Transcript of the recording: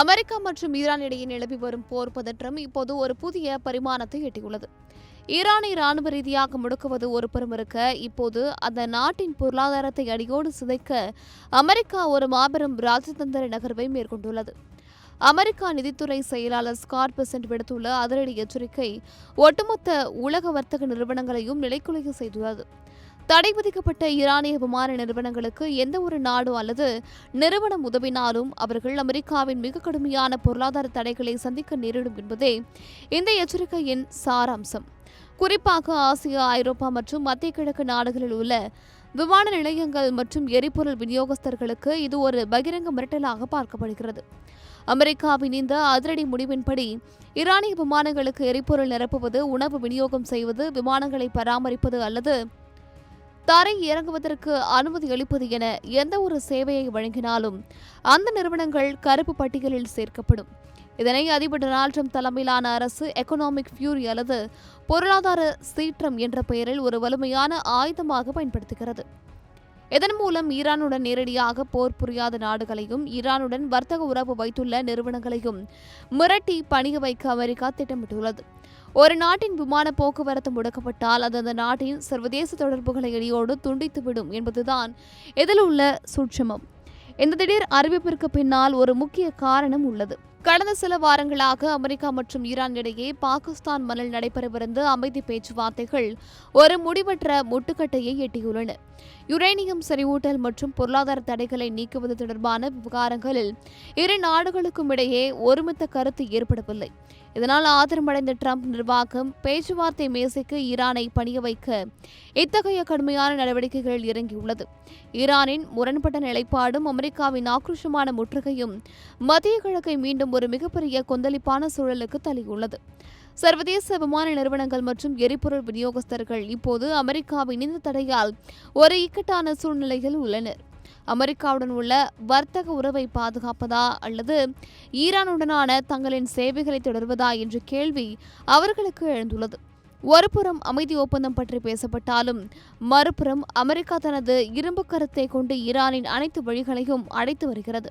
America மற்றும் Iran இடையே நிலவி வரும் போர் பதற்றம் இப்போது ஒரு புதிய பரிமாணத்தை எட்டியுள்ளது. ஈரானை ராணுவ ரீதியாக முடக்குவது ஒருபுறம் இருக்க, இப்போது அந்த நாட்டின் பொருளாதாரத்தை அடியோடு சிதைக்க அமெரிக்கா ஒரு மாபெரும் ராஜதந்திர நகர்வை மேற்கொண்டுள்ளது. அமெரிக்கா நிதித்துறை செயலாளர் ஸ்காட் பெசன்ட் விடுத்துள்ள அதிரடி எச்சரிக்கை ஒட்டுமொத்த உலக வர்த்தக நிறுவனங்களையும் நிலைக்குலைய செய்துள்ளது. தடை விதிக்கப்பட்ட ஈரானிய விமான நிறுவனங்களுக்கு எந்த ஒரு நாடு அல்லது நிறுவனம் உதவினாலும் அவர்கள் அமெரிக்காவின் மிக கடுமையான பொருளாதார தடைகளை சந்திக்க நேரிடும் என்பதே இந்த எச்சரிக்கையின் சாராம்சம். குறிப்பாக ஆசியா, ஐரோப்பா மற்றும் மத்திய கிழக்கு நாடுகளில் உள்ள விமான நிலையங்கள் மற்றும் எரிபொருள் விநியோகஸ்தர்களுக்கு இது ஒரு பகிரங்க மிரட்டலாக பார்க்கப்படுகிறது. அமெரிக்காவின் இந்த அதிரடி முடிவின்படி ஈரானிய விமானங்களுக்கு எரிபொருள் நிரப்புவது, உணவு விநியோகம் செய்வது, விமானங்களை பராமரிப்பது அல்லது தரை இறங்குவதற்கு அனுமதி அளிப்பது என எந்த ஒரு சேவையை வழங்கினாலும் அந்த நிறுவனங்கள் கருப்பு பட்டியலில் சேர்க்கப்படும். இதனை அதிபர் டொனால்ட் ட்ரம்ப் தலைமையிலான அரசு எக்கனாமிக் ஃபியூரி அல்லது பொருளாதார சீற்றம் என்ற பெயரில் ஒரு வலிமையான ஆயுதமாக பயன்படுத்துகிறது. இதன் மூலம் ஈரானுடன் நேரடியாக போர் புரியாத நாடுகளையும் ஈரானுடன் வர்த்தக உறவு வைத்துள்ள நிறுவனங்களையும் மிரட்டி பணிய வைக்க அமெரிக்கா திட்டமிட்டுள்ளது. ஒரு நாட்டின் விமான போக்குவரத்து முடக்கப்பட்டால் அது அந்த நாட்டின் சர்வதேச தொடர்புகளை இடையோடு துண்டித்துவிடும் என்பதுதான் இதில் உள்ள சூட்சுமம். இந்த திடீர் அறிவிப்பிற்கு பின்னால் ஒரு முக்கிய காரணம் உள்ளது. கடந்த சில வாரங்களாக அமெரிக்கா மற்றும் ஈரான் இடையே பாகிஸ்தான் மண்ணில் நடைபெறவிருந்த அமைதி பேச்சுவார்த்தைகள் ஒரு முடிவற்ற முட்டுக்கட்டையை எட்டியுள்ளன. யுரேனியம் செறிவூட்டல் மற்றும் பொருளாதார தடைகளை நீக்குவது தொடர்பான விவகாரங்களில் இரு நாடுகளுக்கும் இடையே ஒருமித்த கருத்து ஏற்படவில்லை. இதனால் ஆத்திரமடைந்த ட்ரம்ப் நிர்வாகம் பேச்சுவார்த்தை மேசைக்கு ஈரானை பணிய வைக்க இத்தகைய கடுமையான நடவடிக்கைகளில் இறங்கியுள்ளது. ஈரானின் முரண்பட்ட நிலைப்பாடும் அமெரிக்காவின் ஆக்ரோஷமான முற்றுகையும் மத்திய கிழக்கை மீண்டும் ஒரு மிகப்பெரிய கொந்தளிப்பான சூழலுக்கு தள்ளியுள்ளது. சர்வதேச விமான நிறுவனங்கள் மற்றும் எரிபொருள் விநியோகஸ்தர்கள் இப்போது அமெரிக்காவின் இந்த தடையால் ஒரு இக்கட்டான சூழ்நிலையில் உள்ளனர். அமெரிக்காவுடன் உள்ள வர்த்தக உறவை பாதுகாப்பதா அல்லது ஈரானுடனான தங்களின் சேவைகளை தொடர்வதா என்ற கேள்வி அவர்களுக்கு எழுந்துள்ளது. ஒருபுறம் அமைதி ஒப்பந்தம் பற்றி பேசப்பட்டாலும் மறுபுறம் அமெரிக்கா தனது இரும்பு கரத்தை கொண்டு ஈரானின் அனைத்து வழிகளையும் அடைத்து வருகிறது.